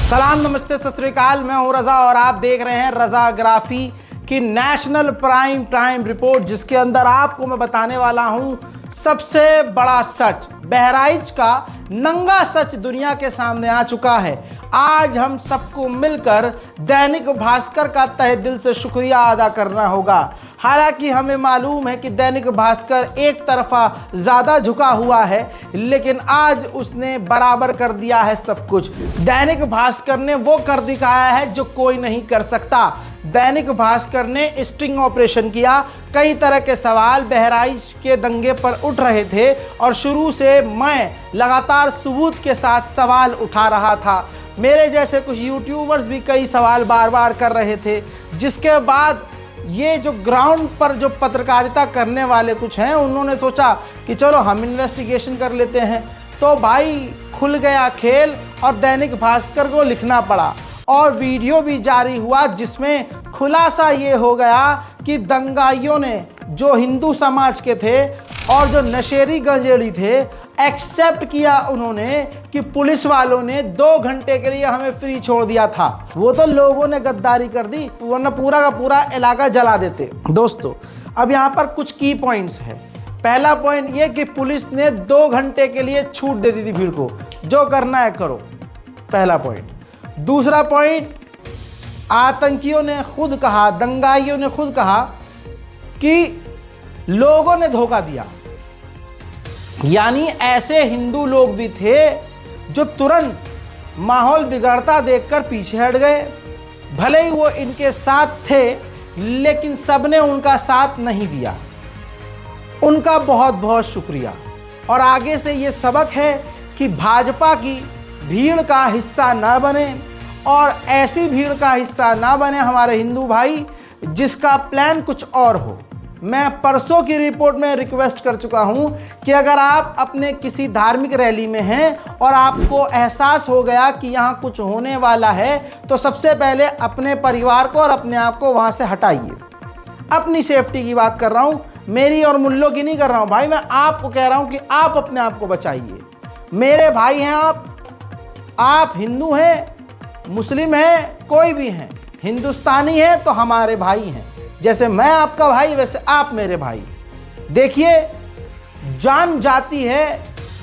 सलाम, नमस्ते, सत श्री अकाल। मैं हूं रजा और आप देख रहे हैं रजाग्राफी की नेशनल प्राइम टाइम रिपोर्ट, जिसके अंदर आपको मैं बताने वाला हूं सबसे बड़ा सच। बहराइच का नंगा सच दुनिया के सामने आ चुका है। आज हम सबको मिलकर दैनिक भास्कर का तहे दिल से शुक्रिया अदा करना होगा। हालांकि हमें मालूम है कि दैनिक भास्कर एक तरफा ज़्यादा झुका हुआ है, लेकिन आज उसने बराबर कर दिया है सब कुछ। दैनिक भास्कर ने वो कर दिखाया है जो कोई नहीं कर सकता। दैनिक भास्कर ने स्टिंग ऑपरेशन किया। कई तरह के सवाल बहराइच के दंगे पर उठ रहे थे और शुरू से मैं लगातार सबूत के साथ सवाल उठा रहा था। मेरे जैसे कुछ यूट्यूबर्स भी कई सवाल बार बार कर रहे थे, जिसके बाद ये जो ग्राउंड पर जो पत्रकारिता करने वाले कुछ हैं, उन्होंने सोचा कि चलो हम इन्वेस्टिगेशन कर लेते हैं। तो भाई खुल गया खेल और दैनिक भास्कर को लिखना पड़ा और वीडियो भी जारी हुआ, जिसमें खुलासा ये हो गया कि दंगाइयों ने, जो हिंदू समाज के थे और जो नशेरी गंजेड़ी थे, एक्सेप्ट किया उन्होंने कि पुलिस वालों ने 2 घंटे के लिए हमें फ्री छोड़ दिया था। वो तो लोगों ने गद्दारी कर दी, वरना पूरा का पूरा इलाका जला देते। दोस्तों, अब यहाँ पर कुछ की पॉइंट्स है। पहला पॉइंट ये कि पुलिस ने 2 घंटे के लिए छूट दे दी थी भीड़ को, जो करना है करो। पहला पॉइंट। दूसरा पॉइंट, आतंकियों ने खुद कहा, दंगाइयों ने खुद कहा कि लोगों ने धोखा दिया। यानी ऐसे हिंदू लोग भी थे जो तुरंत माहौल बिगड़ता देखकर पीछे हट गए। भले ही वो इनके साथ थे, लेकिन सबने उनका साथ नहीं दिया। उनका बहुत बहुत शुक्रिया। और आगे से ये सबक है कि भाजपा की भीड़ का हिस्सा ना बने और ऐसी भीड़ का हिस्सा ना बने हमारे हिंदू भाई जिसका प्लान कुछ और हो। मैं परसों की रिपोर्ट में रिक्वेस्ट कर चुका हूं कि अगर आप अपने किसी धार्मिक रैली में हैं और आपको एहसास हो गया कि यहां कुछ होने वाला है, तो सबसे पहले अपने परिवार को और अपने आप को वहां से हटाइए। अपनी सेफ्टी की बात कर रहा हूं, मेरी और मुल्लों की नहीं कर रहा हूं भाई। मैं आपको कह रहा हूं कि आप अपने आप को बचाइए। मेरे भाई हैं आप हिंदू हैं, मुस्लिम हैं, कोई भी हैं, हिंदुस्तानी हैं तो हमारे भाई हैं। जैसे मैं आपका भाई, वैसे आप मेरे भाई। देखिए, जान जाती है,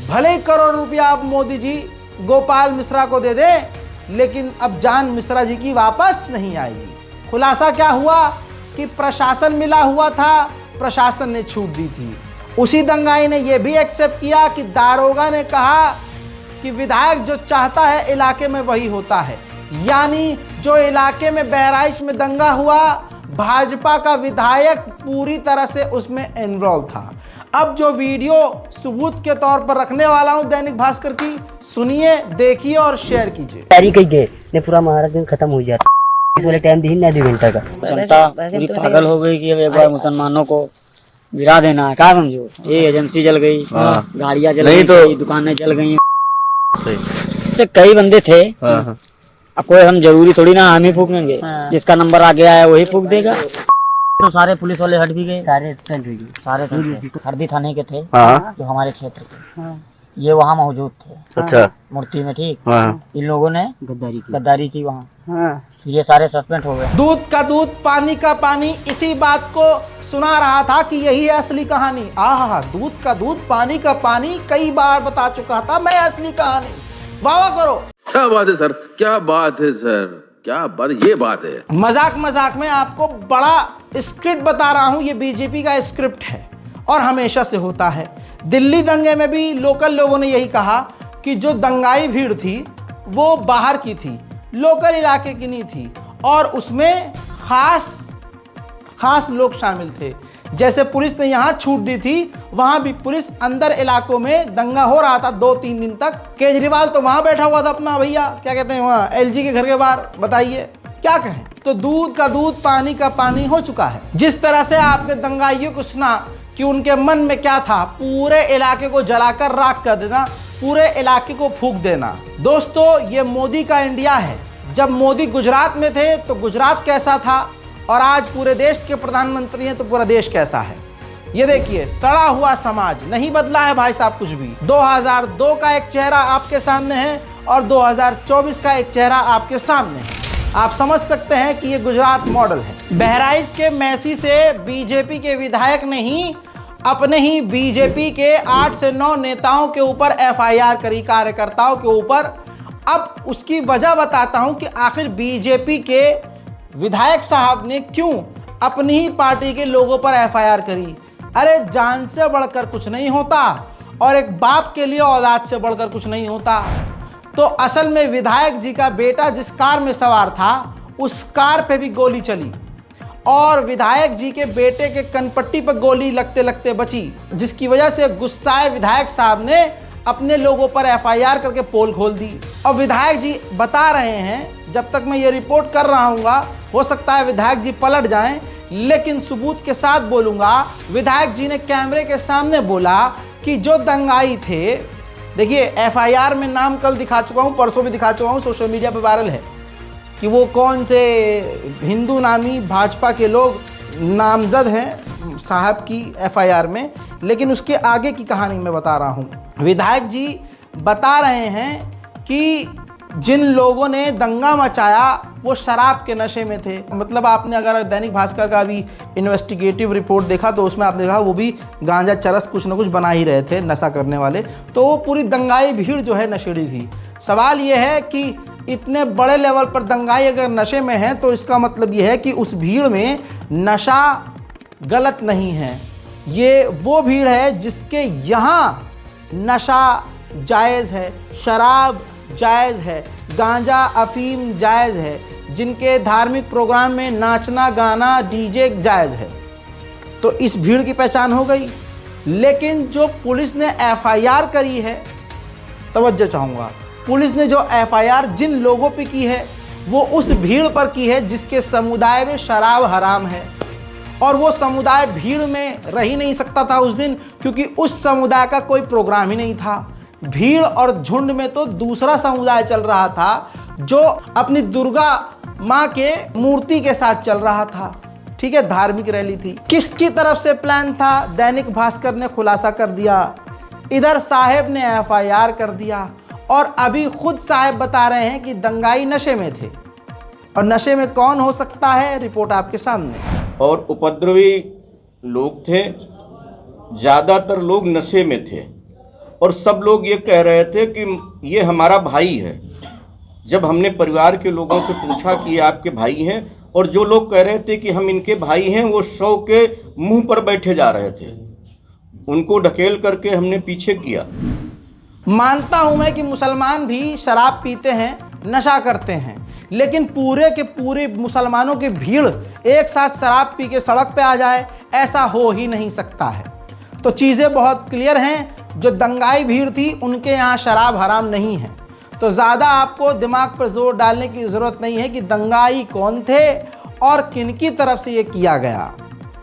भले ही करोड़ रुपया आप मोदी जी गोपाल मिश्रा को दे दें, लेकिन अब जान मिश्रा जी की वापस नहीं आएगी। खुलासा क्या हुआ कि प्रशासन मिला हुआ था, प्रशासन ने छूट दी थी। उसी दंगाई ने यह भी एक्सेप्ट किया कि दारोगा ने कहा कि विधायक जो चाहता है इलाके में वही होता है। यानी जो इलाके में बहराइच में दंगा हुआ, भाजपा का विधायक पूरी तरह से उसमें इन्वॉल्व था। अब जो वीडियो सबूत के तौर पर रखने वाला हूं दैनिक भास्कर की, सुनिए, देखिए और शेयर कीजिए। तैयारी कही गए ने पूरा महाराज दिन खत्म हो जाता, इस वाले टाइम दी ना 2 घंटा का। जनता पूरी पागल हो गई कि अब एक बार मुसलमानों को गिरा देना है। क्या समझो, ये एजेंसी जल गई, गाड़ियां जल गई, तो दुकानें जल गई। तो कई बंदे थे, अब कोई हम जरूरी थोड़ी ना हम ही फूकेंगे, जिसका नंबर आ गया है वही फूक देगा। तो सारे पुलिस वाले हट भी गए, सारे हरदी थाने के थे जो हमारे क्षेत्र के, ये वहाँ मौजूद थे। अच्छा। मूर्ति में, ठीक। इन लोगों ने गद्दारी की वहाँ, ये सारे सस्पेंड हो गए। दूध का दूध, पानी का पानी, इसी बात को सुना रहा था कि यही है असली कहानी। आहा, दूध का दूध, पानी का पानी, कई बार बता चुका था मैं असली कहानी। वाह करो। क्या बात है सर, क्या बात है सर, क्या बात, ये बात है। मजाक मजाक में आपको बड़ा स्क्रिप्ट बता रहा हूं। ये बीजेपी का स्क्रिप्ट है और हमेशा से होता है। दिल्ली दंगे में भी लोकल लोगों ने यही कहा कि जो दंगाई भीड़ थी वो बाहर की थी, लोकल इलाके की नहीं थी, और उसमें खास लोग शामिल थे। जैसे पुलिस ने यहाँ छूट दी थी, वहाँ भी पुलिस अंदर इलाकों में दंगा हो रहा था 2-3 दिन तक। केजरीवाल तो वहाँ बैठा हुआ था अपना, भैया क्या कहते हैं, वहाँ एलजी के घर के बाहर। बताइए क्या कहें। तो दूध का दूध, पानी का पानी हो चुका है। जिस तरह से आपने दंगाइयों को सुना कि उनके मन में क्या था, पूरे इलाके को जलाकर राख कर देना, पूरे इलाके को फूंक देना। दोस्तों, ये मोदी का इंडिया है। जब मोदी गुजरात में थे तो गुजरात कैसा था, और आज पूरे देश के प्रधानमंत्री हैं तो पूरा देश कैसा है। ये देखिए, सड़ा हुआ समाज, नहीं बदला है भाई साहब कुछ भी। 2002 का एक चेहरा आपके सामने है और 2024 का एक चेहरा आपके सामने है। आप समझ सकते हैं कि ये गुजरात मॉडल है। बहराइच के मैसी से बीजेपी के विधायक ने ही अपने ही बीजेपी के 8 से 9 नेताओं के ऊपर एफआईआर करी, कार्यकर्ताओं के ऊपर। अब उसकी वजह बताता हूं कि आखिर बीजेपी के विधायक साहब ने क्यों अपनी ही पार्टी के लोगों पर एफआईआर करी। अरे जान से बढ़कर कुछ नहीं होता और एक बाप के लिए औलाद से बढ़कर कुछ नहीं होता। तो असल में विधायक जी का बेटा जिस कार में सवार था उस कार पे भी गोली चली और विधायक जी के बेटे के कनपट्टी पर गोली लगते लगते बची, जिसकी वजह से गुस्साए विधायक साहब ने अपने लोगों पर एफआईआर करके पोल खोल दी। और विधायक जी बता रहे हैं, जब तक मैं ये रिपोर्ट कर रहा हूँगा हो सकता है विधायक जी पलट जाएं, लेकिन सबूत के साथ बोलूँगा। विधायक जी ने कैमरे के सामने बोला कि जो दंगाई थे, देखिए एफआईआर में नाम कल दिखा चुका हूँ, परसों भी दिखा चुका हूँ, सोशल मीडिया पर वायरल है कि वो कौन से हिंदू नामी भाजपा के लोग नामजद हैं साहब की एफआईआर में, लेकिन उसके आगे की कहानी मैं बता रहा हूँ। विधायक जी बता रहे हैं कि जिन लोगों ने दंगा मचाया वो शराब के नशे में थे। मतलब आपने अगर दैनिक भास्कर का भी इन्वेस्टिगेटिव रिपोर्ट देखा तो उसमें आपने देखा वो भी गांजा चरस कुछ ना कुछ बना ही रहे थे नशा करने वाले। तो वो पूरी दंगाई भीड़ जो है नशेड़ी थी। सवाल ये है कि इतने बड़े लेवल पर दंगाई अगर नशे में है तो इसका मतलब ये है कि उस भीड़ में नशा गलत नहीं है। ये वो भीड़ है जिसके यहाँ नशा जायज़ है, शराब जायज़ है, गांजा अफीम जायज़ है, जिनके धार्मिक प्रोग्राम में नाचना गाना डीजे जायज़ है। तो इस भीड़ की पहचान हो गई। लेकिन जो पुलिस ने एफआईआर करी है, तवज्जो चाहूँगा, पुलिस ने जो एफआईआर जिन लोगों पे की है वो उस भीड़ पर की है जिसके समुदाय में शराब हराम है। और वो समुदाय भीड़ में रह ही नहीं सकता था उस दिन, क्योंकि उस समुदाय का कोई प्रोग्राम ही नहीं था। भीड़ और झुंड में तो दूसरा समुदाय चल रहा था जो अपनी दुर्गा माँ के मूर्ति के साथ चल रहा था। ठीक है, धार्मिक रैली थी। किसकी तरफ से प्लान था, दैनिक भास्कर ने खुलासा कर दिया, इधर साहेब ने एफआईआर कर दिया और अभी खुद साहेब बता रहे हैं कि दंगाई नशे में थे। और नशे में कौन हो सकता है, रिपोर्ट आपके सामने। और उपद्रवी लोग थे, ज़्यादातर लोग नशे में थे और सब लोग ये कह रहे थे कि ये हमारा भाई है। जब हमने परिवार के लोगों से पूछा कि ये आपके भाई हैं, और जो लोग कह रहे थे कि हम इनके भाई हैं वो 100 के मुंह पर बैठे जा रहे थे। उनको ढकेल करके हमने पीछे किया। मानता हूं मैं कि मुसलमान भी शराब पीते हैं, नशा करते हैं, लेकिन पूरे के पूरे मुसलमानों की भीड़ एक साथ शराब पी के सड़क पे आ जाए, ऐसा हो ही नहीं सकता है। तो चीज़ें बहुत क्लियर हैं। जो दंगाई भीड़ थी उनके यहाँ शराब हराम नहीं है। तो ज़्यादा आपको दिमाग पर जोर डालने की ज़रूरत नहीं है कि दंगाई कौन थे और किनकी तरफ से ये किया गया।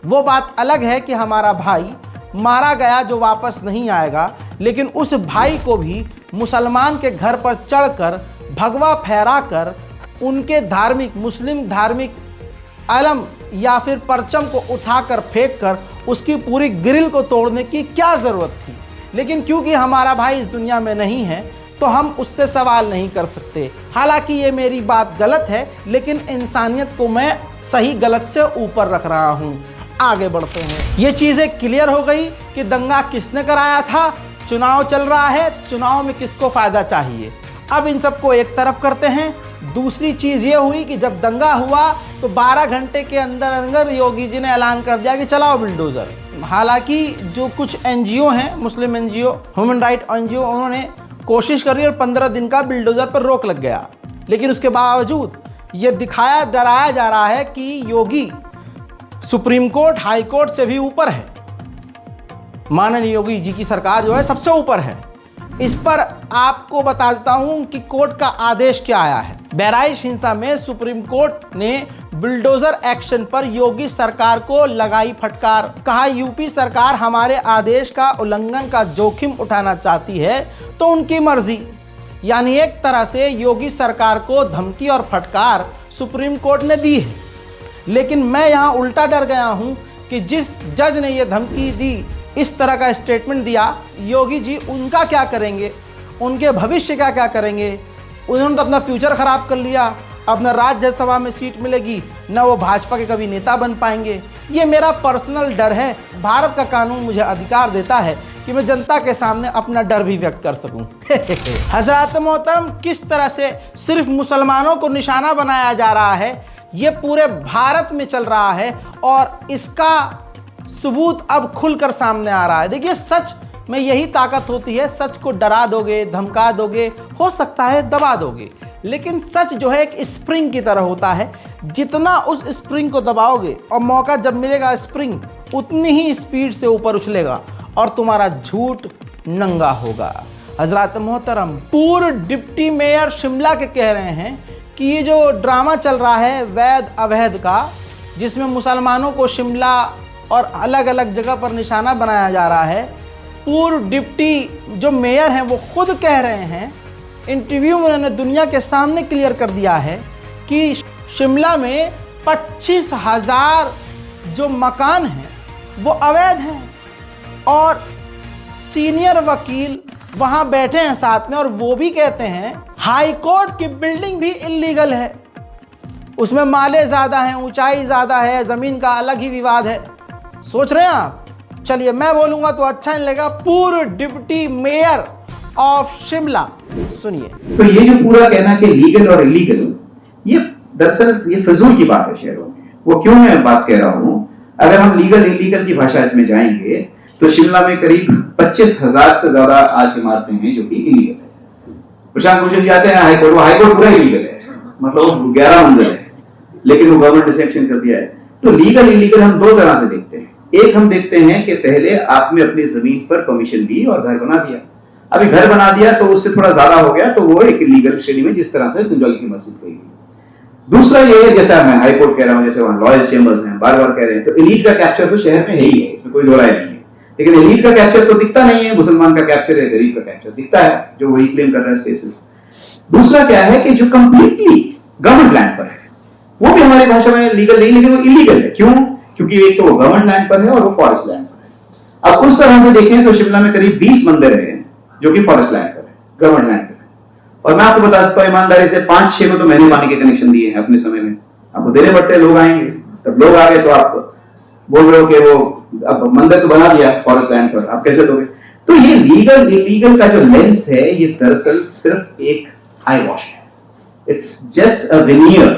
वो बात अलग है कि हमारा भाई मारा गया जो वापस नहीं आएगा, लेकिन उस भाई को भी मुसलमान के घर पर चढ़कर भगवा फहराकर उनके धार्मिक मुस्लिम धार्मिक अलम या फिर परचम को उठाकर फेंककर उसकी पूरी ग्रिल को तोड़ने की क्या ज़रूरत थी। लेकिन क्योंकि हमारा भाई इस दुनिया में नहीं है तो हम उससे सवाल नहीं कर सकते। हालांकि ये मेरी बात गलत है, लेकिन इंसानियत को मैं सही गलत से ऊपर रख रहा हूँ। आगे बढ़ते हैं। ये चीज़ें क्लियर हो गई कि दंगा किसने कराया था, चुनाव चल रहा है, चुनाव में किसको फ़ायदा चाहिए। अब इन सबको एक तरफ करते हैं। दूसरी चीज़ ये हुई कि जब दंगा हुआ तो 12 घंटे के अंदर अंदर योगी जी ने ऐलान कर दिया कि चलाओ बिल्डोज़र। हालांकि जो कुछ एनजीओ हैं, मुस्लिम एनजीओ, ह्यूमन राइट एनजीओ, उन्होंने कोशिश करी और 15 दिन का बिल्डोज़र पर रोक लग गया। लेकिन उसके बावजूद ये दिखाया डराया जा रहा है कि योगी सुप्रीम कोर्ट, हाई कोर्ट से भी ऊपर है। माननीय योगी जी की सरकार जो है सबसे ऊपर है। इस पर आपको बता देता हूं कि कोर्ट का आदेश क्या आया है। बहराइच हिंसा में सुप्रीम कोर्ट ने बुलडोजर एक्शन पर योगी सरकार को लगाई फटकार। कहा यूपी सरकार हमारे आदेश का उल्लंघन का जोखिम उठाना चाहती है तो उनकी मर्जी। यानी एक तरह से योगी सरकार को धमकी और फटकार सुप्रीम कोर्ट ने दी है। लेकिन मैं यहाँ उल्टा डर गया हूँ कि जिस जज ने ये धमकी दी, इस तरह का स्टेटमेंट दिया, योगी जी उनका क्या करेंगे, उनके भविष्य का क्या करेंगे। उन्होंने तो अपना फ्यूचर खराब कर लिया। अब न राज्यसभा में सीट मिलेगी, न वो भाजपा के कभी नेता बन पाएंगे। ये मेरा पर्सनल डर है। भारत का कानून मुझे अधिकार देता है कि मैं जनता के सामने अपना डर भी व्यक्त कर सकूं। हज़रात मोहतरम, किस तरह से सिर्फ मुसलमानों को निशाना बनाया जा रहा है, ये पूरे भारत में चल रहा है और इसका सबूत अब खुलकर सामने आ रहा है। देखिए, सच में यही ताकत होती है। सच को डरा दोगे, धमका दोगे, हो सकता है दबा दोगे, लेकिन सच जो है एक स्प्रिंग की तरह होता है। जितना उस स्प्रिंग को दबाओगे और मौका जब मिलेगा स्प्रिंग उतनी ही स्पीड से ऊपर उछलेगा और तुम्हारा झूठ नंगा होगा। हजरात मोहतरम, पूर्व डिप्टी मेयर शिमला के कह रहे हैं कि ये जो ड्रामा चल रहा है वैध अवैध का, जिसमें मुसलमानों को शिमला और अलग अलग जगह पर निशाना बनाया जा रहा है, पूर्व डिप्टी जो मेयर हैं वो खुद कह रहे हैं, इंटरव्यू में उन्होंने दुनिया के सामने क्लियर कर दिया है कि शिमला में 25,000 जो मकान हैं वो अवैध हैं और सीनियर वकील वहाँ बैठे हैं साथ में और वो भी कहते हैं हाई कोर्ट की बिल्डिंग भी इल्लीगल है, उसमें माले ज़्यादा हैं, ऊंचाई ज़्यादा है, ज़मीन का अलग ही विवाद है। सोच रहे हैं आप? चलिए, मैं बोलूँगा तो अच्छा नहीं लगेगा। पूर्व डिप्टी मेयर ऑफ शिमला, सुनिए। तो ये जो पूरा कहना कि लीगल और इलीगल, ये दरअसल ये फिजूल की बात है शहरों में। वो क्यों मैं बात कह रहा हूँ, अगर हम लीगल इलीगल की भाषा में जाएंगे तो शिमला में करीब 25,000 से ज्यादा आज इमारतें हैं जो कि इलीगल है। प्रशांत भूषण जाते हैं हाईकोर्ट, वो हाईकोर्ट पूरा इलीगल है, मतलब 11 मंजिल है, लेकिन वो गवर्नमेंट ने सैंक्शन कर दिया है। तो लीगल इलीगल हम दो तरह से देखते हैं। एक हम देखते हैं कि पहले आपने अपनी जमीन पर परमिशन ली और घर बना दिया, अभी घर बना दिया तो उससे थोड़ा ज्यादा हो गया तो वो एक इलीगल श्रेणी में, जिस तरह से संजौली की मस्जिद गई। दूसरा ये है, जैसा मैं हाई कोर्ट कह रहा हूँ, जैसे वहाँ लॉयर्स चेंबर्स हैं, बार बार कह रहे हैं, तो एलीट का कैप्चर तो शहर में है ही है, इसमें कोई दो राय नहीं है। लेकिन एलीट का कैप्चर तो दिखता नहीं है, मुसलमान का कैप्चर है, गरीब का कैप्चर दिखता है, जो वही क्लेम कर रहा है स्पेसेस। दूसरा क्या है कि जो कंप्लीटली गवर्नमेंट लैंड पर है वो भी हमारी भाषा में लीगल नहीं, लेकिन वो इलीगल है। क्यों? क्योंकि एक तो वो गवर्नमेंट लैंड पर है और वो फॉरेस्ट लैंड पर है। अब उस तरह से देखें तो शिमला में करीब 20 मंदिर है जो कि फॉरेस्ट लैंड पर है, गवर्नमेंट लैंड पर है। और मैं आपको बता सकता हूँ ईमानदारी से 5-6 को तो मैंने पानी के कनेक्शन दिए हैं अपने समय में। आपको देने पड़ते हैं, लोग आएंगे, तब लोग आ गए तो आप बोल रहे हो कि वो अब मंदिर तो बना दिया फॉरेस्ट लैंड पर, आप कैसे दोगे? तो ये लीगल इलीगल का जो लेंस है ये दरअसल सिर्फ एक आई वॉश है। It's just a veneer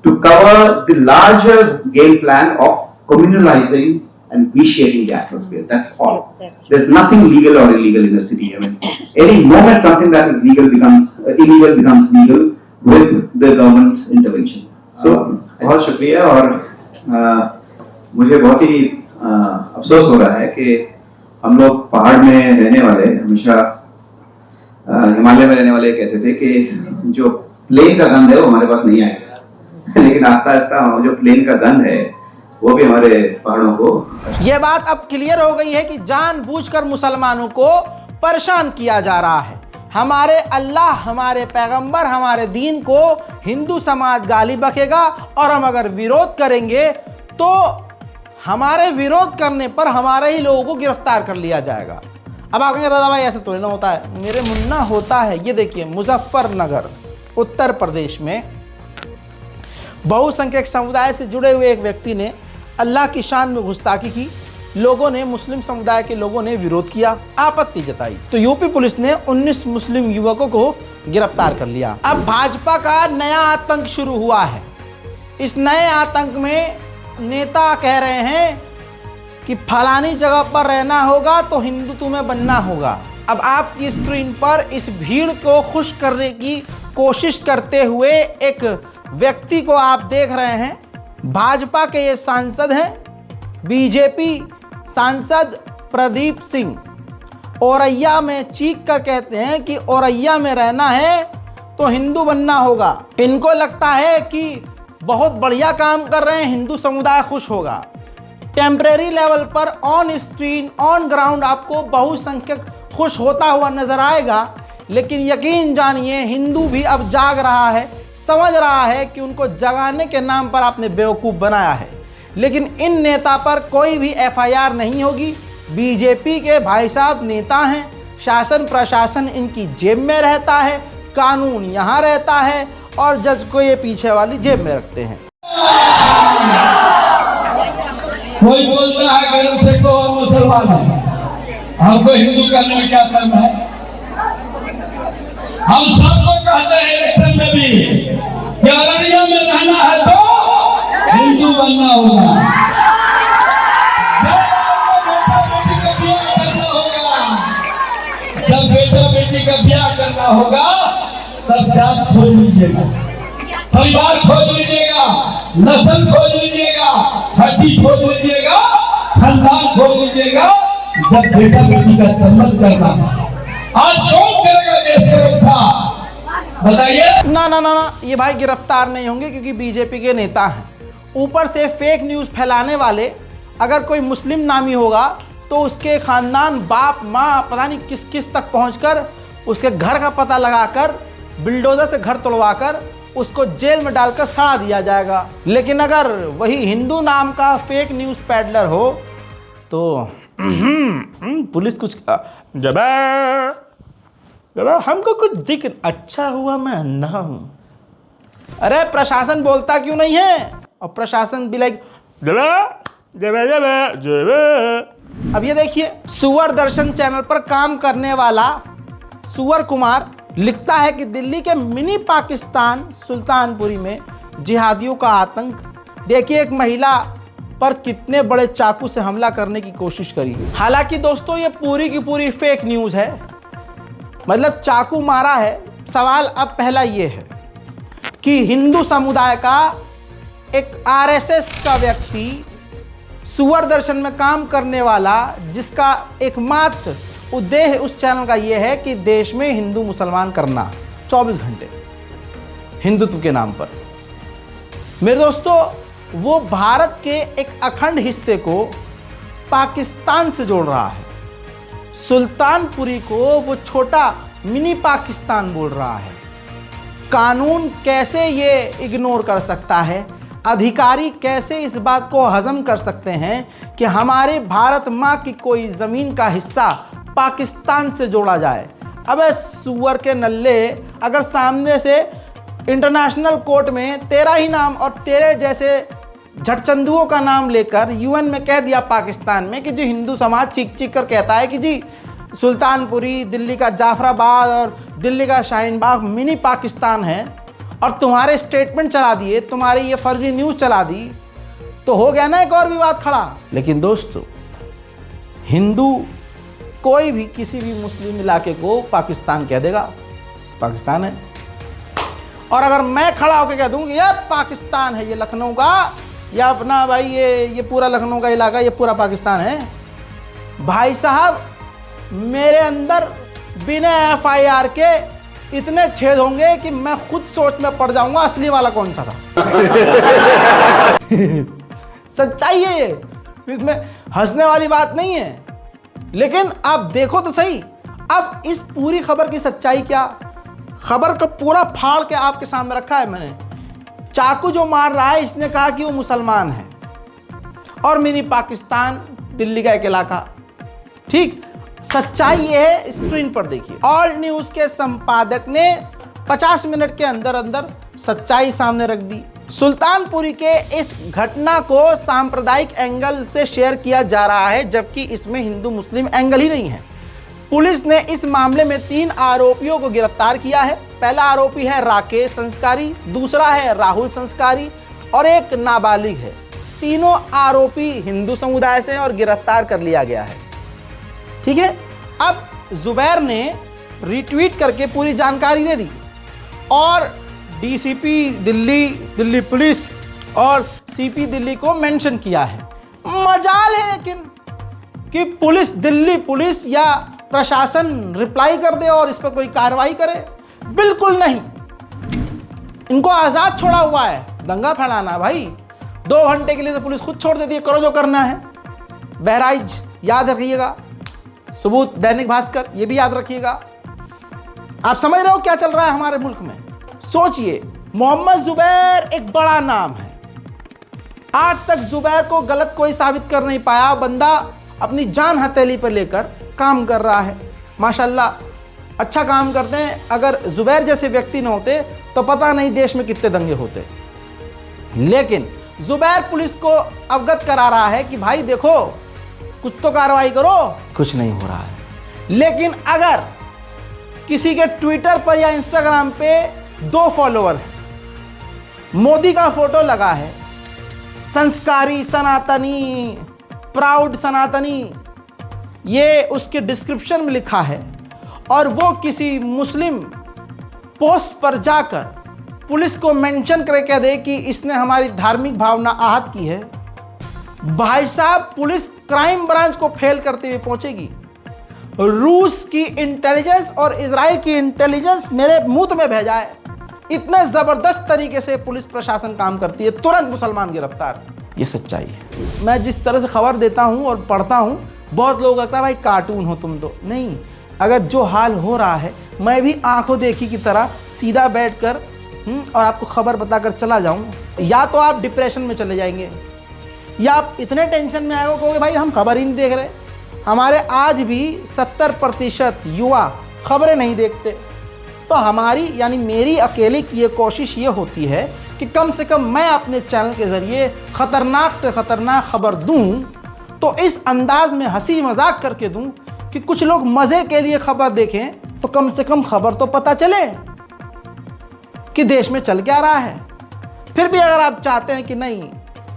to cover the larger game plan of communalizing and vitiating the atmosphere. That's all. There's nothing legal or illegal in the city. I mean, any moment something that is legal becomes illegal becomes legal with the government's intervention. So बहुत शुक्रिया। और मुझे बहुत ही अफसोस हो रहा है कि हम लोग पहाड़ में रहने वाले, हमेशा हिमालय में रहने वाले कहते थे कि जो प्लेन का गंध है वो हमारे पास नहीं आएगा, लेकिन आस्ता आस्ता जो प्लेन का गंध है वो भी हमारे पहाड़ों को। यह बात अब क्लियर हो गई है कि जानबूझकर मुसलमानों को परेशान किया जा रहा है। हमारे अल्लाह, हमारे पैगंबर, हमारे दीन को हिंदू समाज गाली बकेगा और हम अगर विरोध करेंगे तो हमारे विरोध करने पर हमारे ही लोगों को गिरफ्तार कर लिया जाएगा। अब आप कहेंगे दादा भाई ऐसा तो नहीं होता है। मेरे मुन्ना होता है। ये देखिए, मुजफ्फरनगर उत्तर प्रदेश में बहुसंख्यक समुदाय से जुड़े हुए एक व्यक्ति ने अल्लाह की शान में गुस्ताखी की। लोगों ने, मुस्लिम समुदाय के लोगों ने विरोध किया, आपत्ति जताई, तो यूपी पुलिस ने 19 मुस्लिम युवकों को गिरफ्तार कर लिया। अब भाजपा का नया आतंक शुरू हुआ है। इस नए आतंक में नेता कह रहे हैं कि फलानी जगह पर रहना होगा तो हिंदू तुम्हें बनना होगा। अब आपकी स्क्रीन पर इस भीड़ को खुश करने की कोशिश करते हुए एक व्यक्ति को आप देख रहे हैं। भाजपा के ये सांसद हैं, बीजेपी सांसद प्रदीप सिंह। औरैया में चीख कर कहते हैं कि औरैया में रहना है तो हिंदू बनना होगा। इनको लगता है कि बहुत बढ़िया काम कर रहे हैं, हिंदू समुदाय खुश होगा। टेम्परेरी लेवल पर ऑन स्क्रीन, ऑन ग्राउंड आपको बहुसंख्यक खुश होता हुआ नजर आएगा, लेकिन यकीन जानिए हिंदू भी अब जाग रहा है, समझ रहा है कि उनको जगाने के नाम पर आपने बेवकूफ़ बनाया है। लेकिन इन नेता पर कोई भी एफआईआर नहीं होगी। बीजेपी के भाई साहब नेता हैं, शासन प्रशासन इनकी जेब में रहता है, कानून यहाँ रहता है और जज को ये पीछे वाली जेब में रखते हैं। कोई बोलता है गर्व से को और मुसलमान है, हमको हिंदू करने में क्या शर्म है? हम सबको कहते हैं इलेक्शन में भी कि अररिया में रहना है तो हिंदू बनना होगा, जब बेटा बेटी का ब्याह करना होगा तब जात खोज लीजिएगा, परिवार खोज लीजिएगा, नस्ल खोज लीजिएगा, हड्डी खोज लीजिएगा, खानदान खोज लीजिएगा। जब बेटा बेटी का संबंध करना, आज कौन करेगा देश की रक्षा? बताइए। ना, ये भाई गिरफ्तार नहीं होंगे क्योंकि बीजेपी के नेता हैं। ऊपर से फेक न्यूज़ फैलाने वाले अगर कोई मुस्लिम नामी होगा तो उसके खानदान, बाप माँ, पता नहीं किस किस तक पहुंचकर उसके घर का पता लगाकर बिल्डोजर से घर तोड़वाकर उसको जेल में डालकर सड़ा दिया जाएगा। लेकिन अगर वही हिंदू नाम का फेक न्यूज़ पैडलर हो तो पुलिस कुछ जब हमको कुछ दिख अच्छा हुआ, मैं अंधा हूँ। अरे प्रशासन बोलता क्यों नहीं है? और प्रशासन भी लाइक अब ये देखिए, सुअर दर्शन चैनल पर काम करने वाला सुअर कुमार लिखता है कि दिल्ली के मिनी पाकिस्तान सुल्तानपुरी में जिहादियों का आतंक। देखिए एक महिला पर कितने बड़े चाकू से हमला करने की कोशिश करी। हालांकि दोस्तों ये पूरी की पूरी फेक न्यूज़ है, मतलब चाकू मारा है। सवाल अब पहला ये है कि हिंदू समुदाय का एक आरएसएस का व्यक्ति, सुअर दर्शन में काम करने वाला, जिसका एकमात्र उद्देश्य उस चैनल का ये है कि देश में हिंदू मुसलमान करना 24 घंटे हिंदुत्व के नाम पर। मेरे दोस्तों, वो भारत के एक अखंड हिस्से को पाकिस्तान से जोड़ रहा है। सुल्तानपुरी को वो छोटा मिनी पाकिस्तान बोल रहा है। कानून कैसे ये इग्नोर कर सकता है? अधिकारी कैसे इस बात को हजम कर सकते हैं कि हमारे भारत माँ की कोई ज़मीन का हिस्सा पाकिस्तान से जोड़ा जाए? अबे सुअर के नल्ले, अगर सामने से इंटरनेशनल कोर्ट में तेरा ही नाम और तेरे जैसे झटचंदुओं का नाम लेकर यूएन में कह दिया पाकिस्तान में कि जो हिंदू समाज चीख चीख कर कहता है कि जी सुल्तानपुरी, दिल्ली का जाफराबाद और दिल्ली का शाहीन बाग मिनी पाकिस्तान है, और तुम्हारे स्टेटमेंट चला दिए, तुम्हारी ये फर्जी न्यूज़ चला दी, तो हो गया ना एक और विवाद खड़ा। लेकिन दोस्तों, हिंदू कोई भी किसी भी मुस्लिम इलाके को पाकिस्तान कह देगा, पाकिस्तान है। और अगर मैं खड़ा होकर कह दूँ कि ये पाकिस्तान है, ये लखनऊ का, या अपना भाई ये पूरा लखनऊ का इलाका, ये पूरा पाकिस्तान है, भाई साहब मेरे अंदर बिना एफआईआर के इतने छेद होंगे कि मैं खुद सोच में पड़ जाऊंगा असली वाला कौन सा था। सच्चाई है ये, इसमें हंसने वाली बात नहीं है। लेकिन आप देखो तो सही, अब इस पूरी खबर की सच्चाई क्या? खबर को पूरा फाड़ के आपके सामने रखा है मैंने। चाकू जो मार रहा है, इसने कहा कि वो मुसलमान है, और मिनी पाकिस्तान दिल्ली का एक इलाका। ठीक, सच्चाई ये है, स्क्रीन पर देखिए। ऑल न्यूज़ के संपादक ने 50 मिनट के अंदर अंदर सच्चाई सामने रख दी। सुल्तानपुरी के इस घटना को सांप्रदायिक एंगल से शेयर किया जा रहा है, जबकि इसमें हिंदू मुस्लिम एंगल ही नहीं है। पुलिस ने इस मामले में 3 आरोपियों को गिरफ्तार किया है। पहला आरोपी है राकेश संस्कारी, दूसरा है राहुल संस्कारी और एक नाबालिग है। तीनों आरोपी हिंदू समुदाय से और गिरफ्तार कर लिया गया है। ठीक है, अब जुबैर ने रिट्वीट करके पूरी जानकारी दे दी और डीसीपी दिल्ली पुलिस और सीपी दिल्ली को मेंशन किया है। मजाल है लेकिन कि दिल्ली पुलिस या प्रशासन रिप्लाई कर दे और इस पर कोई कार्रवाई करे? बिल्कुल नहीं। इनको आज़ाद छोड़ा हुआ है दंगा फैलाना। भाई 2 घंटे के लिए तो पुलिस खुद छोड़ देती है, करो जो करना है। बहराइच याद रखिएगा, सबूत दैनिक भास्कर ये भी याद रखिएगा। आप समझ रहे हो क्या चल रहा है हमारे मुल्क में? सोचिए, मोहम्मद जुबैर एक बड़ा नाम है। आज तक जुबैर को गलत कोई साबित कर नहीं पाया। बंदा अपनी जान हथेली पर लेकर काम कर रहा है। माशाल्लाह अच्छा काम करते हैं। अगर जुबैर जैसे व्यक्ति न होते तो पता नहीं देश में कितने दंगे होते। लेकिन जुबैर पुलिस को अवगत करा रहा है कि भाई देखो कुछ तो कार्रवाई करो, कुछ नहीं हो रहा है। लेकिन अगर किसी के ट्विटर पर या इंस्टाग्राम पे 2 फॉलोअर हैं, मोदी का फोटो लगा है, संस्कारी सनातनी, प्राउड सनातनी, ये उसके डिस्क्रिप्शन में लिखा है, और वो किसी मुस्लिम पोस्ट पर जाकर पुलिस को मेंशन करके दे कि इसने हमारी धार्मिक भावना आहत की है, भाई साहब पुलिस क्राइम ब्रांच को फेल करते हुए पहुंचेगी। रूस की इंटेलिजेंस और इजराइल की इंटेलिजेंस मेरे मुंह में भेजा है। इतने ज़बरदस्त तरीके से पुलिस प्रशासन काम करती है, तुरंत मुसलमान गिरफ्तार। ये सच्चाई है। मैं जिस तरह से खबर देता हूँ और पढ़ता हूँ, बहुत लोग कहता है भाई कार्टून हो तुम तो। नहीं, अगर जो हाल हो रहा है मैं भी आंखों देखी की तरह सीधा बैठकर और आपको खबर बताकर चला जाऊँ, या तो आप डिप्रेशन में चले जाएंगे या आप इतने टेंशन में आए हो कहोगे भाई हम खबर ही नहीं देख रहे। हमारे आज भी 70% युवा खबरें नहीं देखते। तो हमारी यानी मेरी अकेले की ये कोशिश ये होती है कि कम से कम मैं अपने चैनल के ज़रिए ख़तरनाक से ख़तरनाक खबर दूं, तो इस अंदाज में हंसी मजाक करके दूं कि कुछ लोग मज़े के लिए खबर देखें तो कम से कम खबर तो पता चले कि देश में चल क्या रहा है। फिर भी अगर आप चाहते हैं कि नहीं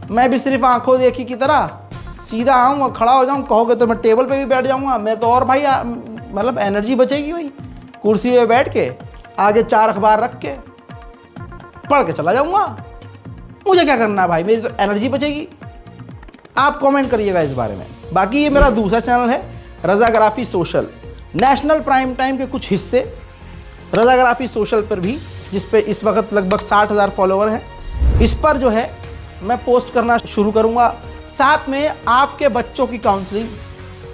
मैं भी सिर्फ आंखों देखी की तरह सीधा आऊँ और खड़ा हो जाऊँ, कहोगे तो मैं टेबल पे भी बैठ जाऊँगा। मैं तो और भाई मतलब एनर्जी बचेगी भाई, कुर्सी पे बैठ के आगे 4 अखबार रख के पढ़ के चला जाऊँगा। मुझे क्या करना है भाई, मेरी तो एनर्जी बचेगी। आप कमेंट करिएगा इस बारे में। बाकी ये मेरा दूसरा चैनल है रज़ाग्राफी सोशल, नेशनल प्राइम टाइम के कुछ हिस्से रज़ाग्राफी सोशल पर भी, जिस पे इस वक्त लगभग 60,000 फॉलोवर हैं। इस पर जो है मैं पोस्ट करना शुरू करूँगा। साथ में आपके बच्चों की काउंसलिंग,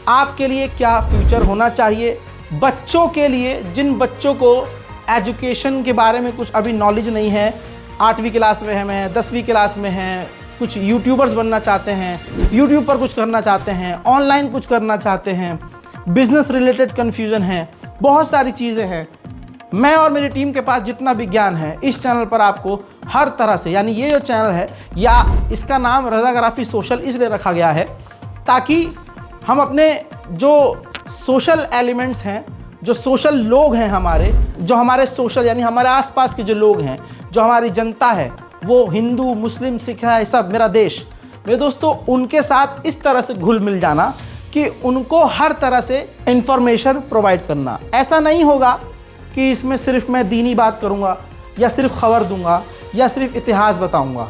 आपके लिए क्या फ्यूचर होना चाहिए, बच्चों के लिए जिन बच्चों को एजुकेशन के बारे में कुछ अभी नॉलेज नहीं है, 8वीं क्लास में हैं, 10वीं क्लास में हैं, कुछ यूट्यूबर्स बनना चाहते हैं, यूट्यूब पर कुछ करना चाहते हैं, ऑनलाइन कुछ करना चाहते हैं, बिजनेस रिलेटेड कन्फ्यूज़न है, बहुत सारी चीज़ें हैं। मैं और मेरी टीम के पास जितना भी ज्ञान है इस चैनल पर आपको हर तरह से, यानी ये जो चैनल है या इसका नाम रज़ाग्राफी सोशल इसलिए रखा गया है ताकि हम अपने जो सोशल एलिमेंट्स हैं, जो सोशल लोग हैं हमारे, जो हमारे सोशल यानी हमारे आसपास के जो लोग हैं, जो हमारी जनता है, वो हिंदू मुस्लिम सिख है, सब मेरा देश, मेरे दोस्तों, उनके साथ इस तरह से घुल मिल जाना कि उनको हर तरह से इंफॉर्मेशन प्रोवाइड करना। ऐसा नहीं होगा कि इसमें सिर्फ मैं दीनी बात करूँगा या सिर्फ खबर दूंगा या सिर्फ इतिहास बताऊंगा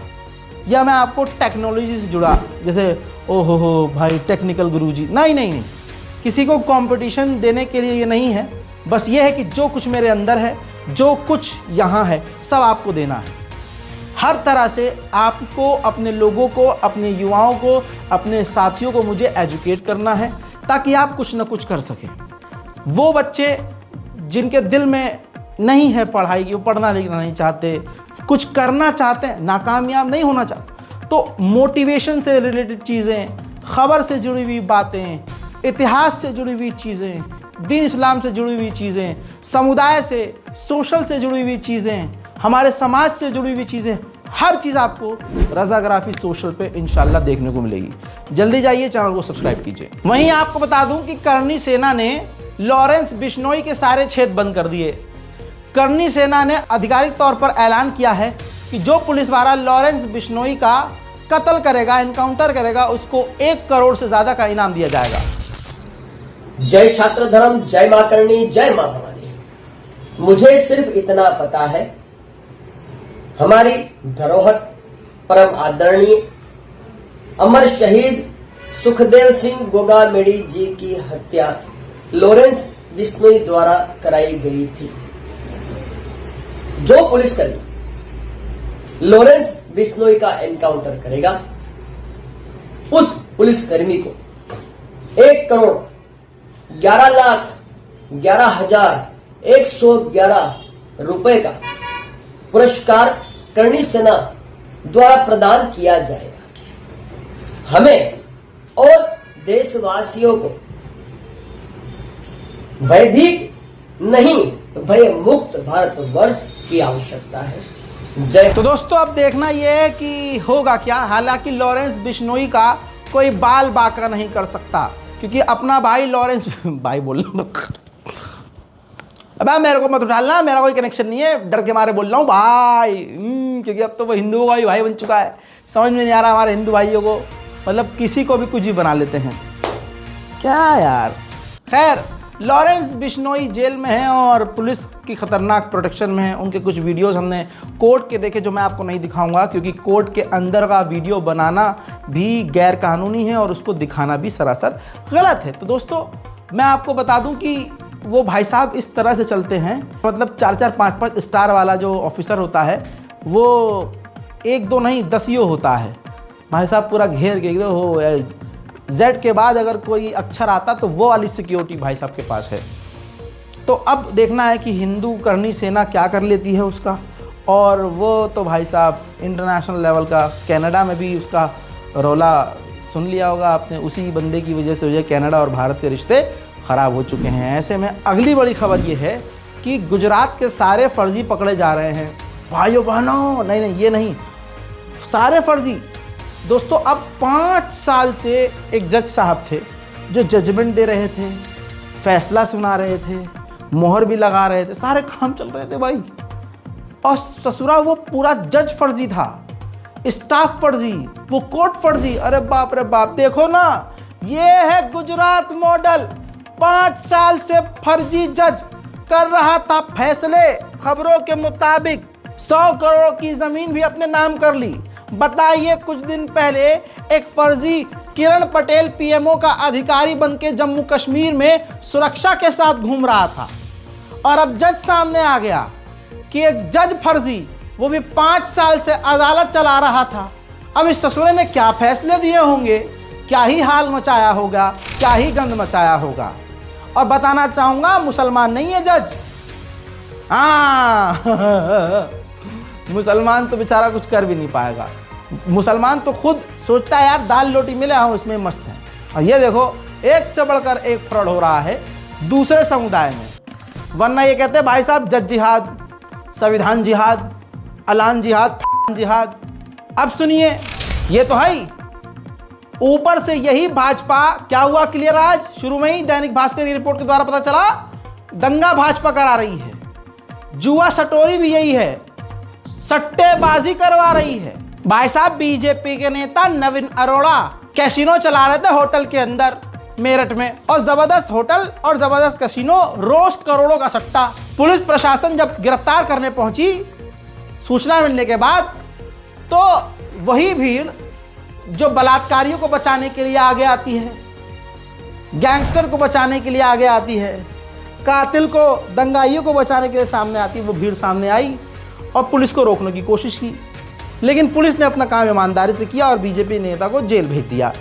या मैं आपको टेक्नोलॉजी से जुड़ा जैसे ओहो हो भाई टेक्निकल गुरुजी, नहीं, किसी को कंपटीशन देने के लिए ये नहीं है। बस ये है कि जो कुछ मेरे अंदर है, जो कुछ यहाँ है, सब आपको देना है। हर तरह से आपको, अपने लोगों को, अपने युवाओं को, अपने साथियों को मुझे एजुकेट करना है ताकि आप कुछ ना कुछ कर सकें। वो बच्चे जिनके दिल में नहीं है पढ़ाई की, वो पढ़ना लिखना नहीं चाहते, कुछ करना चाहते हैं, नाकामयाब नहीं होना चाहते, तो मोटिवेशन से रिलेटेड चीज़ें, खबर से जुड़ी हुई बातें, इतिहास से जुड़ी हुई चीज़ें, दीन इस्लाम से जुड़ी हुई चीज़ें, समुदाय से, सोशल से जुड़ी हुई चीज़ें, हमारे समाज से जुड़ी हुई चीज़ें, हर चीज़ आपको रज़ाग्राफी सोशल पे इंशाल्लाह देखने को मिलेगी। जल्दी जाइए चैनल को सब्सक्राइब कीजिए। वहीं आपको बता दूं कि करनी सेना ने लॉरेंस बिश्नोई के सारे छेद बंद कर दिए। करनी सेना ने आधिकारिक तौर पर ऐलान किया है कि जो पुलिस वाला लॉरेंस बिश्नोई का कत्ल करेगा, एनकाउंटर करेगा, उसको 1 करोड़ से ज़्यादा का इनाम दिया जाएगा। जय छात्र धर्म, जय मां करणी, जय मां भवानी। मुझे सिर्फ इतना पता है, हमारी धरोहर परम आदरणीय अमर शहीद सुखदेव सिंह गोगामेडी जी की हत्या लॉरेंस बिश्नोई द्वारा कराई गई थी। जो पुलिसकर्मी लॉरेंस बिश्नोई का एनकाउंटर करेगा, उस पुलिसकर्मी को 1 करोड़ 11,11,111 रुपए का पुरस्कार करनी सेना द्वारा प्रदान किया जाएगा। हमें और देशवासियों को भयभीत नहीं भय मुक्त भारतवर्ष की आवश्यकता है। जय। तो दोस्तों अब देखना यह है कि होगा क्या। हालांकि लॉरेंस बिश्नोई का कोई बाल बांका नहीं कर सकता, क्योंकि अपना भाई लॉरेंस भाई बोल अब मेरे को मत उठालना, मेरा कोई कनेक्शन नहीं है, डर के मारे बोल रहा हूँ भाई। क्योंकि अब तो वो हिंदुओं का भी भाई बन चुका है। समझ में नहीं आ रहा हमारे हिंदू भाइयों को, मतलब किसी को भी कुछ भी बना लेते हैं क्या यार। खैर, लॉरेंस बिश्नोई जेल में हैं और पुलिस की खतरनाक प्रोटेक्शन में हैं। उनके कुछ वीडियोस हमने कोर्ट के देखे, जो मैं आपको नहीं दिखाऊंगा, क्योंकि कोर्ट के अंदर का वीडियो बनाना भी गैर कानूनी है और उसको दिखाना भी सरासर गलत है। तो दोस्तों मैं आपको बता दूं कि वो भाई साहब इस तरह से चलते हैं, मतलब 4-4, 5-5 स्टार वाला जो ऑफिसर होता है वो 1-2 नहीं 10 होता है। भाई साहब पूरा घेर के एकदम हो जेड के बाद अगर कोई अक्षर आता तो वो वाली सिक्योरिटी भाई साहब के पास है। तो अब देखना है कि हिंदू करनी सेना क्या कर लेती है उसका। और वो तो भाई साहब इंटरनेशनल लेवल का, कनाडा में भी उसका रौला सुन लिया होगा आपने। उसी बंदे की वजह से कनाडा और भारत के रिश्ते ख़राब हो चुके हैं। ऐसे में अगली बड़ी खबर ये है कि गुजरात के सारे फर्जी पकड़े जा रहे हैं। भाइयों बहनों, नहीं ये नहीं, सारे फर्जी। दोस्तों अब 5 साल से एक जज साहब थे जो जजमेंट दे रहे थे, फैसला सुना रहे थे, मोहर भी लगा रहे थे, सारे काम चल रहे थे भाई। और ससुरा वो पूरा जज फर्जी था, स्टाफ फर्जी, वो कोर्ट फर्जी। अरे बाप रे बाप, देखो ना, ये है गुजरात मॉडल। 5 साल से फर्जी जज कर रहा था फैसले। खबरों के मुताबिक 100 करोड़ की जमीन भी अपने नाम कर ली। बताइए, कुछ दिन पहले एक फर्जी किरण पटेल पीएमओ का अधिकारी बनके जम्मू कश्मीर में सुरक्षा के साथ घूम रहा था, और अब जज सामने आ गया कि एक जज फर्जी, वो भी 5 साल से अदालत चला रहा था। अब इस ससुरे ने क्या फैसले दिए होंगे, क्या ही हाल मचाया होगा, क्या ही गंद मचाया होगा। और बताना चाहूंगा, मुसलमान नहीं है जज। हाँ मुसलमान तो बेचारा कुछ कर भी नहीं पाएगा। मुसलमान तो खुद सोचता है यार दाल रोटी मिले हम उसमें मस्त हैं। और ये देखो, एक से बढ़कर एक फ्रॉड हो रहा है दूसरे समुदाय में। वरना ये कहते हैं भाई साहब जज जिहाद, संविधान जिहाद, अलान जिहाद, जिहाद। अब सुनिए, ये तो है ही, ऊपर से यही भाजपा क्या हुआ क्लियर। आज शुरू में ही दैनिक भास्कर की रिपोर्ट के द्वारा पता चला, दंगा भाजपा करा रही है, जुआ सटोरी भी यही है, सट्टेबाजी करवा रही है। भाई साहब बीजेपी के नेता नवीन अरोड़ा कैसीनो चला रहे थे होटल के अंदर मेरठ में, और जबरदस्त होटल और जबरदस्त कैसीनो, रोज करोड़ों का सट्टा। पुलिस प्रशासन जब गिरफ्तार करने पहुंची सूचना मिलने के बाद, तो वही भीड़ जो बलात्कारियों को बचाने के लिए आगे आती है, गैंगस्टर को बचाने के लिए आगे आती है, कातिल को, दंगाइयों को बचाने के लिए सामने आती है, वो भीड़ सामने आई और पुलिस को रोकने की कोशिश की। लेकिन पुलिस ने अपना काम ईमानदारी से किया और बीजेपी नेता को जेल भेज दिया।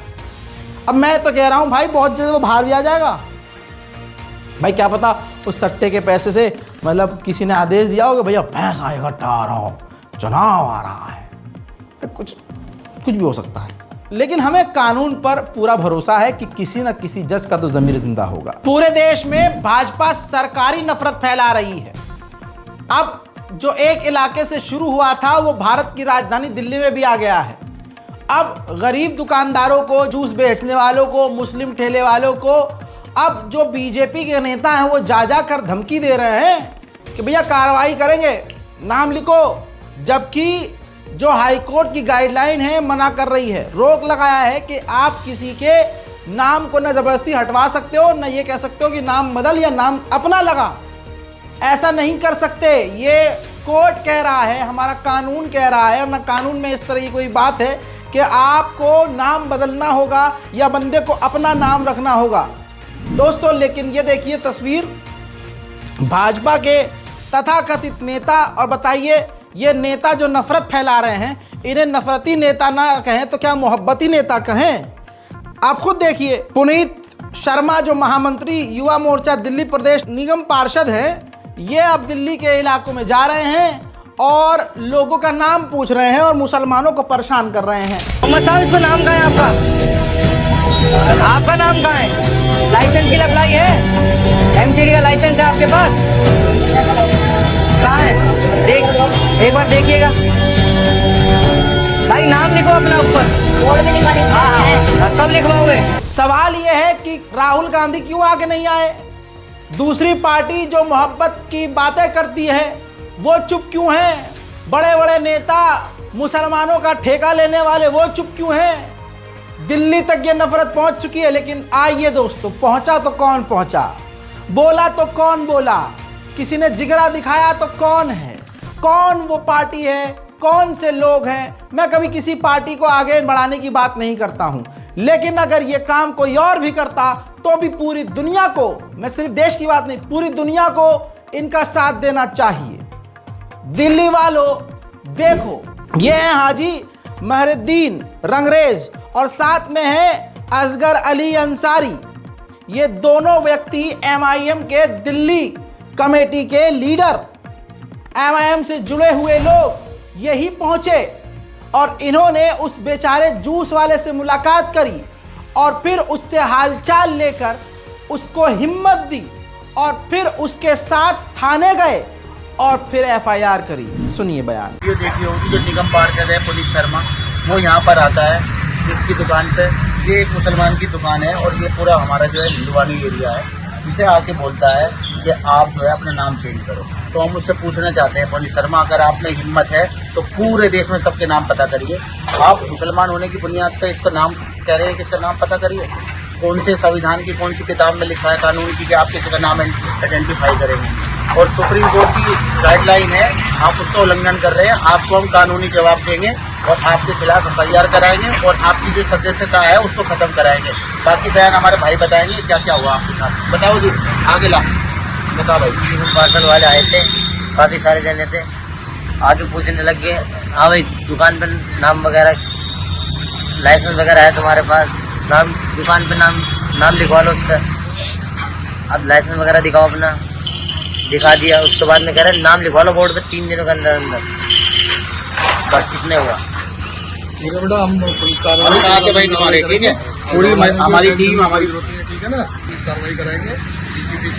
अब मैं तो कह रहा हूं भाई, बहुत जल्द वो बाहर भी आ जाएगा। भाई क्या पता उस सट्टे के पैसे से, मतलब किसी ने आदेश दिया होगा भैया पैसा इकट्ठा आ रहा हो, चुनाव आ रहा है, कुछ भी हो सकता है। लेकिन हमें कानून पर पूरा भरोसा है कि किसी न किसी जज का तो ज़मीर जिंदा होगा। पूरे देश में भाजपा सरकारी नफरत फैला रही है। अब जो एक इलाके से शुरू हुआ था वो भारत की राजधानी दिल्ली में भी आ गया है। अब गरीब दुकानदारों को, जूस बेचने वालों को, मुस्लिम ठेले वालों को, अब जो बीजेपी के नेता हैं वो जा कर धमकी दे रहे हैं कि भैया कार्रवाई करेंगे, नाम लिखो। जबकि जो हाईकोर्ट की गाइडलाइन है मना कर रही है, रोक लगाया है कि आप किसी के नाम को न जबरदस्ती हटवा सकते हो, न ये कह सकते हो कि नाम बदल या नाम अपना लगा। ऐसा नहीं कर सकते, ये कोर्ट कह रहा है, हमारा कानून कह रहा है। और न कानून में इस तरह की कोई बात है कि आपको नाम बदलना होगा या बंदे को अपना नाम रखना होगा। दोस्तों लेकिन ये देखिए तस्वीर भाजपा के तथाकथित नेता, और बताइए ये नेता जो नफरत फैला रहे हैं, इन्हें नफरती नेता ना कहें तो क्या मोहब्बती नेता कहें। आप खुद देखिए, पुनीत शर्मा जो महामंत्री युवा मोर्चा दिल्ली प्रदेश निगम पार्षद हैं, ये अब दिल्ली के इलाकों में जा रहे हैं और लोगों का नाम पूछ रहे हैं और मुसलमानों को परेशान कर रहे हैं। मोहम्मद साहब, इसमें नाम कहाँ है आपका? आपका नाम कहाँ है? लाइसेंस के लिए अप्लाई है? एमसीडी का लाइसेंस है आपके पास? कहाँ है? देख, एक बार देखिएगा भाई, नाम लिखो अपना ऊपर। बोर्ड में लिखवा कब लिखवाओगे? सवाल यह है कि राहुल गांधी क्यों आगे नहीं आए? दूसरी पार्टी जो मोहब्बत की बातें करती है वो चुप क्यों हैं? बड़े बड़े नेता मुसलमानों का ठेका लेने वाले वो चुप क्यों हैं? दिल्ली तक ये नफरत पहुंच चुकी है। लेकिन आइए दोस्तों, पहुंचा तो कौन पहुंचा, बोला तो कौन बोला, किसी ने जिगरा दिखाया तो कौन है, कौन वो पार्टी है, कौन से लोग हैं? मैं कभी किसी पार्टी को आगे बढ़ाने की बात नहीं करता हूं, लेकिन अगर ये काम कोई और भी करता तो भी पूरी दुनिया को, मैं सिर्फ देश की बात नहीं, पूरी दुनिया को इनका साथ देना चाहिए। दिल्ली वालों देखो, ये हैं हाजी महरुद्दीन रंगरेज और साथ में है असगर अली अंसारी। ये दोनों व्यक्ति एमआईएम के दिल्ली कमेटी के लीडर, एमआईएम से जुड़े हुए लोग यही पहुंचे और इन्होंने उस बेचारे जूस वाले से मुलाकात करी और फिर उससे हालचाल लेकर उसको हिम्मत दी और फिर उसके साथ थाने गए और फिर एफआईआर करी। सुनिए बयान। ये देखी होगी जो निगम पार्षद है पुलिस शर्मा, वो यहाँ पर आता है जिसकी दुकान पे, ये एक मुसलमान की दुकान है और ये पूरा हमारा जो है हिंदुवानी एरिया है, इसे आके बोलता है कि आप जो है अपना नाम चेंज करो। तो हम उससे पूछना चाहते हैं पुलिस शर्मा, अगर आप में हिम्मत है तो पूरे देश में सबके नाम पता करिए। आप मुसलमान होने की बुनियाद पर इसका नाम कह रहे हैं कि इसका नाम पता करिए। कौन से संविधान की कौन सी किताब में लिखा है कानून की कि आप किसी का नाम आइडेंटिफाई करेंगे? और सुप्रीम कोर्ट की गाइडलाइन है, आप उसका उल्लंघन कर रहे हैं। आपको हम कानूनी जवाब देंगे और आपके खिलाफ एफआईआर कराएंगे और आपकी जो सदस्यता है उसको खत्म कराएंगे। बाकी बयान हमारे भाई बताएंगे क्या क्या हुआ आपके साथ। बताओ जी, आगे ला, बताओ भाई। पार्सल वाले आए थे, काफी सारे जने थे, आगे पूछने लग गए, हाँ भाई दुकान पर नाम वगैरह, लाइसेंस वगैरह है तुम्हारे पास? नाम दुकान पे नाम लिखवा लो उस पर। अब लाइसेंस वगैरह दिखाओ अपना, दिखा दिया। उसके बाद में कह रहे नाम लिखवा लो बोर्ड पे 3 दिनों के अंदर बस कितने हुआ? भाई तुम्हारे ठीक है, पूरी हमारी टीम हमारी ठीक है ना, पुलिस कार्रवाई कराएंगे। डीसीपी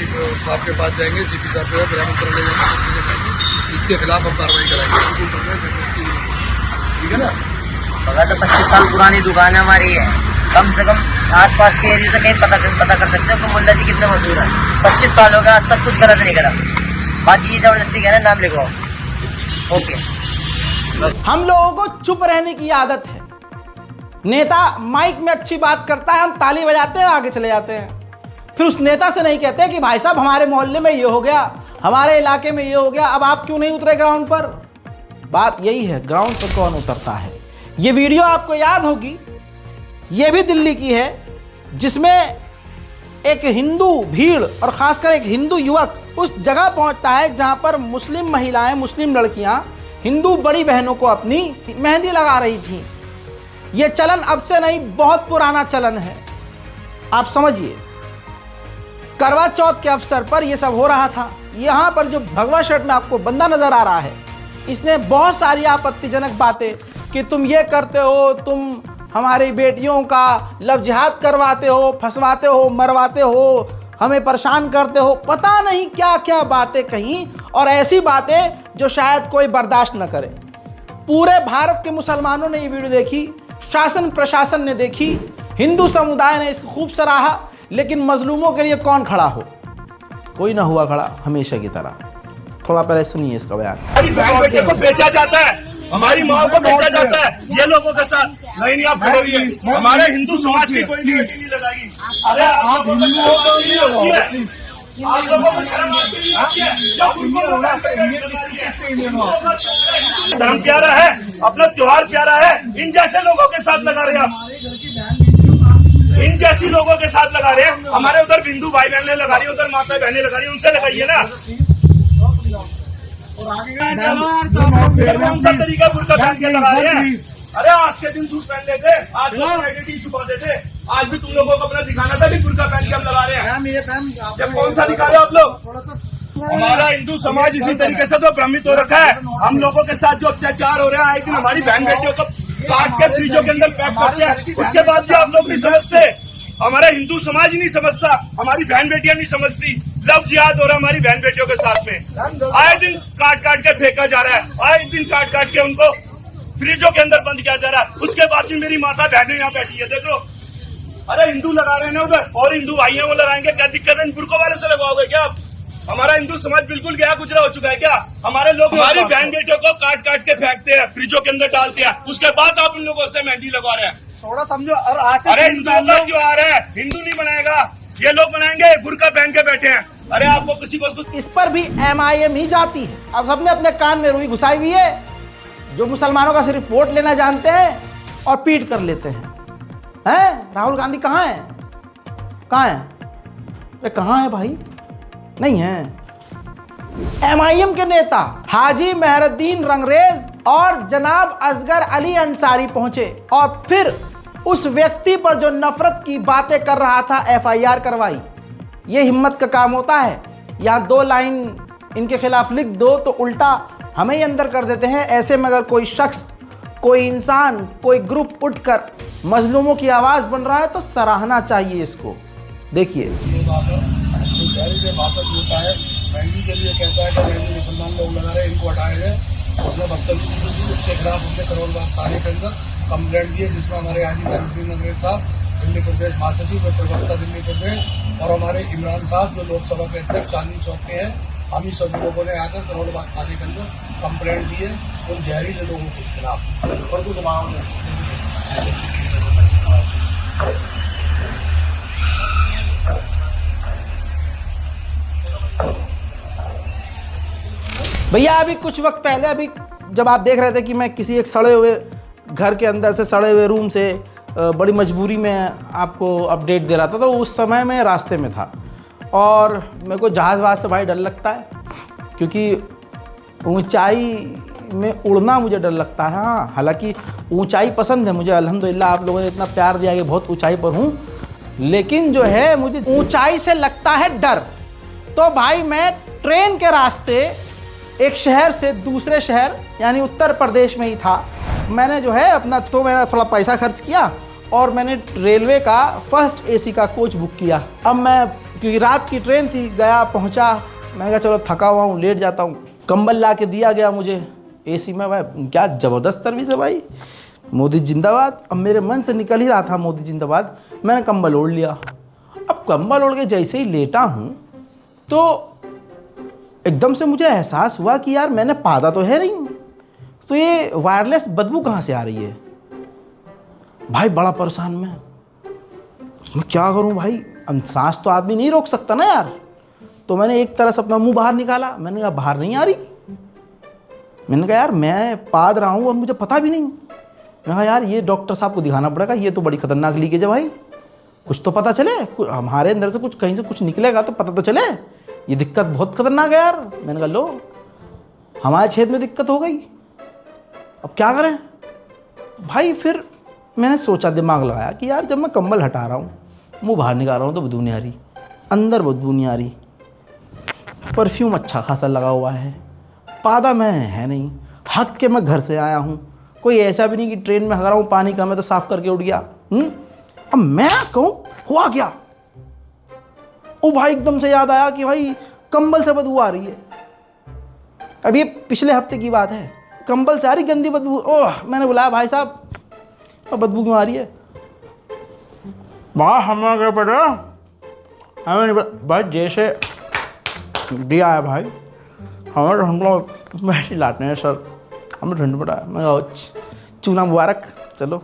साहब के पास जाएंगे, सीपी साहब के बरामद कर ले जाएंगे, इसके खिलाफ हम कार्रवाई कराएंगे, ठीक है ना। तो 25 साल पुरानी दुकान है हमारी है, कम से कम आसपास के एरिया से कहीं पता कर सकते हैं मुल्ला जी कितने मशहूर है। 25 साल हो गए, आज तक कुछ गलत नहीं करा। बाकी ये जबरदस्ती कह रहे हैं नाम लिखवाओ। ओके, हम लोगों को चुप रहने की आदत है। नेता माइक में अच्छी बात करता है, हम ताली बजाते हैं, आगे चले जाते हैं। फिर उस नेता से नहीं कहते कि भाई साहब हमारे मोहल्ले में ये हो गया, हमारे इलाके में ये हो गया, अब आप क्यों नहीं उतरे ग्राउंड पर? बात यही है, ग्राउंड पर कौन उतरता है। ये वीडियो आपको याद होगी, ये भी दिल्ली की है, जिसमें एक हिंदू भीड़ और खासकर एक हिंदू युवक उस जगह पहुंचता है जहां पर मुस्लिम महिलाएं, मुस्लिम लड़कियां हिंदू बड़ी बहनों को अपनी मेहंदी लगा रही थीं। यह चलन अब से नहीं, बहुत पुराना चलन है। आप समझिए, करवा चौथ के अवसर पर यह सब हो रहा था। यहां पर जो भगवा शर्ट में आपको बंदा नजर आ रहा है, इसने बहुत सारी आपत्तिजनक बातें कि तुम ये करते हो, तुम हमारी बेटियों का लव जिहाद करवाते हो, फंसवाते हो, मरवाते हो, हमें परेशान करते हो, पता नहीं क्या क्या बातें कहीं, और ऐसी बातें जो शायद कोई बर्दाश्त न करे। पूरे भारत के मुसलमानों ने ये वीडियो देखी, शासन प्रशासन ने देखी, हिंदू समुदाय ने इसको खूब सराहा, लेकिन मजलूमों के लिए कौन खड़ा हो? कोई ना हुआ खड़ा, हमेशा की तरह। थोड़ा पहले सुनिए इसका बयान। हमारी बहन बेटे को बेचा जाता है, हमारी माँ को बेचा जाता है ये लोगों के साथ। नहीं आप खड़े रहिए, हमारे हिंदू समाज की कोई बेटी नहीं लगाएगी। अरे आप हिंदुओं को नहीं होती है, आप लोगों को शर्म आती है? धर्म प्यारा है, अपना त्योहार प्यारा है, इन जैसे लोगों के साथ लगा रहे हैं आप, इन जैसी लोगों के साथ लगा रहे हैं। हमारे उधर बिंदु भाई बहनें लगा रही है, उधर माता बहनें लगा रही है, उनसे लगाइए ना। कौन सा तरीका बुर्का पहन के लगा रहे हैं? अरे आज के दिन सूट पहन लेते, आज लोग आइडेंटिटी छुपा देते। आज भी तुम लोगों को अपना दिखाना था कि बुर्का पहन के हम लगा रहे हैं। ये कौन सा दिखा रहे हो आप लोग? हमारा हिंदू समाज इसी तरीके से तो भ्रमित हो रखा है। हम लोगों के साथ जो अत्याचार हो रहा है, आए दिन हमारी बहन बेटियों को काट के फ्रिजों के अंदर पैक करते हैं, उसके बाद भी आप लोग नहीं समझते। हमारा हिंदू समाज ही नहीं समझता, हमारी बहन बेटियां नहीं समझती। लव जिहाद हो रहा है हमारी बहन बेटियों के साथ में। आए दिन काट काट के फेंका जा रहा है, आए दिन काट काट के उनको फ्रिजों के अंदर बंद किया जा रहा है। उसके बाद भी मेरी माता बहनें यहाँ बैठी है, देख लो। अरे हिंदू लगा रहे हैं ना उधर, और हिंदू भाई हैं वो लगाएंगे, क्या दिक्कत है? बुरकों वाले से लगवाओगे क्या आप? हमारा हिंदू समाज बिल्कुल गया गुजरा हो चुका है क्या? हमारे लोग हमारी बहन बेटियों को काट काट के फेंकते हैं, फ्रिजों के अंदर डालते हैं, उसके बाद आप इन लोगों से मेहंदी लगवा रहे हैं। थोड़ा समझो। और आज अरे हिंदुओं का त्योहार है, हिंदू नहीं बनाएगा, ये लोग बनाएंगे, बुर्का पहन के बैठे हैं। अरे आपको किसी को इस पर भी MIM ही जाती है। अब सबने अपने कान में रुई घुसाई हुई है, जो मुसलमानों का सिर्फ वोट लेना जानते हैं और पीट कर लेते हैं। राहुल गांधी कहाँ है? कहाँ है? अरे कहाँ है भाई? नहीं है। MIM के नेता हाजी मेहरुद्दीन रंगरेज और जनाब असगर अली अंसारी पहुंचे और फिर उस व्यक्ति पर जो नफरत की बातें कर रहा था FIR करवाई। ये हिम्मत का काम होता है? यहाँ 2 लाइन इनके खिलाफ लिख दो तो उल्टा हमें ही अंदर कर देते हैं। ऐसे में अगर कोई शख्स, कोई इंसान, कोई ग्रुप उठकर मजलूमों की आवाज़ बन रहा है तो सराहना चाहिए इसको। देखिए, मेहंदी के लिए कहता है कि मेहंदी मुसलमान लोग लगा रहे हैं, इनको हटाया जाए। उसने बदतमीजी की थी, उसके खिलाफ हमने करोड़बाग थाने के अंदर कंप्लेंट दी है, जिसमें हमारे हाजी मेहरुद्दीन रंगरेज साहब, दिल्ली प्रदेश महासचिव व प्रवक्ता दिल्ली प्रदेश, और हमारे इमरान साहब जो लोकसभा के अध्यक्ष चांदनी चौक के हैं, हम ही सभी लोगों ने आकर करोड़बाग थाने के अंदर कंप्लेंट दी है उन जहरीले लोगों के खिलाफ। और कुछ भैया अभी कुछ वक्त पहले, अभी जब आप देख रहे थे कि मैं किसी एक सड़े हुए घर के अंदर से, सड़े हुए रूम से बड़ी मजबूरी में आपको अपडेट दे रहा था, तो उस समय मैं रास्ते में था और मेरे को जहाज़ वहाज़ से भाई डर लगता है, क्योंकि ऊंचाई में उड़ना मुझे डर लगता है। हाँ, हालांकि ऊंचाई पसंद है मुझे, अल्हम्दुलिल्लाह आप लोगों ने इतना प्यार दिया कि बहुत ऊंचाई पर हूँ, लेकिन जो है मुझे ऊंचाई से लगता है डर। तो भाई मैं ट्रेन के रास्ते एक शहर से दूसरे शहर यानी उत्तर प्रदेश में ही था। मैंने जो है अपना, तो मैंने थोड़ा पैसा खर्च किया और मैंने रेलवे का फर्स्ट AC का कोच बुक किया। अब मैं, क्योंकि रात की ट्रेन थी, गया पहुंचा, मैंने कहा चलो थका हुआ हूँ, लेट जाता हूँ। कंबल ला के दिया गया मुझे AC में। भाई क्या ज़बरदस्त सर्विस है भाई, मोदी जिंदाबाद। अब मेरे मन से निकल ही रहा था मोदी जिंदाबाद, मैंने कंबल ओढ़ लिया। अब कंबल ओढ़ के जैसे ही लेटा हूँ तो एकदम से मुझे एहसास हुआ कि यार मैंने पादा तो है नहीं, तो ये वायरलेस बदबू कहाँ से आ रही है। भाई बड़ा परेशान मैं क्या करूं भाई, सांस तो आदमी नहीं रोक सकता ना यार। तो मैंने एक तरह से अपना मुंह बाहर निकाला, मैंने कहा बाहर नहीं आ रही। मैंने कहा यार मैं पाद रहा हूँ और मुझे पता भी नहीं। मैं कहा यार ये डॉक्टर साहब को दिखाना पड़ेगा, ये तो बड़ी खतरनाक लीकेज है भाई, कुछ तो पता चले, हमारे अंदर से कुछ कहीं से कुछ निकलेगा तो पता तो चले, ये दिक्कत बहुत खतरनाक है यार। मैंने कहा लो हमारे छेद में दिक्कत हो गई, अब क्या करें भाई। फिर मैंने सोचा, दिमाग लगाया कि यार जब मैं कंबल हटा रहा हूँ, मुंह बाहर निकाल रहा हूँ तो बदबू नहीं आ रही, अंदर बदबू नहीं आ रही, परफ्यूम अच्छा खासा लगा हुआ है, पादा मैं है नहीं, हक के मैं घर से आया हूँ, कोई ऐसा भी नहीं कि ट्रेन में हग रहा हूँ, पानी कम है तो साफ़ करके उठ गया। अब मैं कहूँ हुआ क्या। ओ भाई एकदम से याद आया कि भाई कंबल से बदबू आ रही है। अब ये पिछले हफ्ते की बात है, कंबल से आ रही गंदी बदबू। ओह, मैंने बुलाया भाई साहब, अब बदबू क्यों आ रही है। वाह हमें क्या पता, हमें नहीं पता भाई, जैसे दिया है भाई हमें, हम लोग वैसे लाते हैं सर, हमें ठंड पड़ा है। मैं चूना मुबारक, चलो।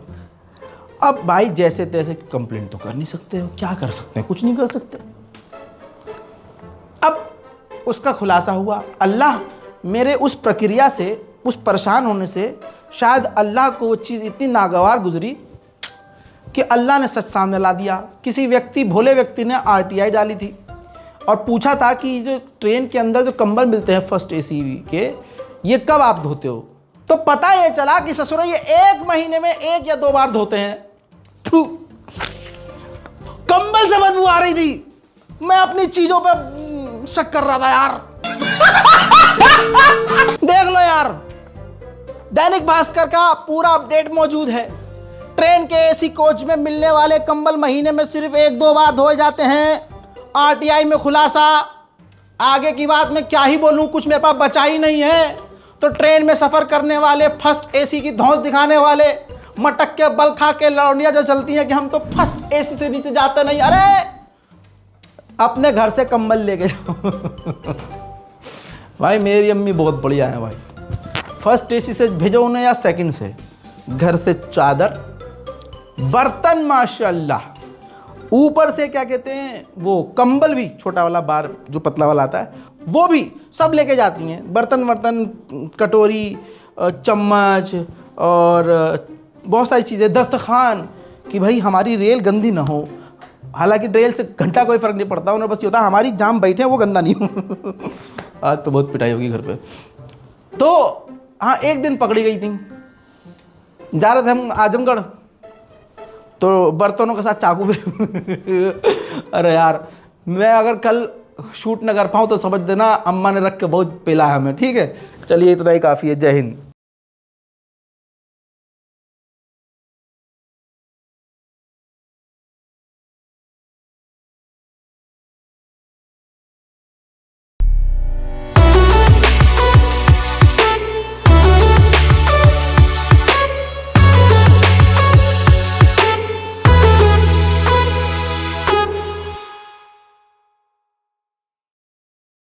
अब भाई जैसे तैसे कंप्लेंट तो कर नहीं सकते हो, क्या कर सकते हैं, कुछ नहीं कर सकते। अब उसका खुलासा हुआ, अल्लाह मेरे उस प्रक्रिया से, उस परेशान होने से, शायद अल्लाह को वो चीज़ इतनी नागवार गुजरी कि अल्लाह ने सच सामने ला दिया। किसी व्यक्ति, भोले व्यक्ति ने RTI डाली थी और पूछा था कि जो ट्रेन के अंदर जो कंबल मिलते हैं फर्स्ट AC के, ये कब आप धोते हो। तो पता ये चला कि ससुरा ये 1 महीने में 1 या 2 बार धोते हैं। कंबल से बदबू आ रही थी, मैं अपनी चीजों पे शक कर रहा था यार। देख लो यार, दैनिक भास्कर का पूरा अपडेट मौजूद है। ट्रेन के एसी कोच में मिलने वाले कंबल महीने में सिर्फ 1-2 बार धोए जाते हैं। आरटीआई में खुलासा। आगे की बात मैं क्या ही बोलूं, कुछ मेरे पास बचा ही नहीं है। तो ट्रेन में सफर करने वाले, फर्स्ट एसी की धौंस दिखाने वाले, मटक के बल खा के लौंडियां जो चलती हैं कि हम तो फर्स्ट एसी से नीचे जाते नहीं, अरे अपने घर से कंबल लेके जाओ। भाई मेरी अम्मी बहुत बढ़िया है भाई, फर्स्ट एसी से भेजो उन्हें या सेकंड से, घर से चादर, बर्तन माशाल्लाह, ऊपर से क्या कहते हैं वो कंबल भी, छोटा वाला बार जो पतला वाला आता है वो भी सब लेके जाती हैं। बर्तन वर्तन, कटोरी, चम्मच और बहुत सारी चीज़ें, दस्तरखान, कि भाई हमारी रेल गंदी ना हो। हालांकि रेल से घंटा कोई फ़र्क नहीं पड़ता, उन्हें बस ये होता है हमारी जाम बैठे हैं वो गंदा नहीं हो। आज तो बहुत पिटाई होगी घर पे। तो हाँ, एक दिन पकड़ी गई थी, जा रहे थे हम आजमगढ़, तो बर्तनों के साथ चाकू भी। अरे यार, मैं अगर कल शूट न कर पाऊँ तो समझ देना अम्मा ने रख के बहुत पिला है हमें। ठीक है, चलिए इतना ही काफ़ी है। जय हिंद।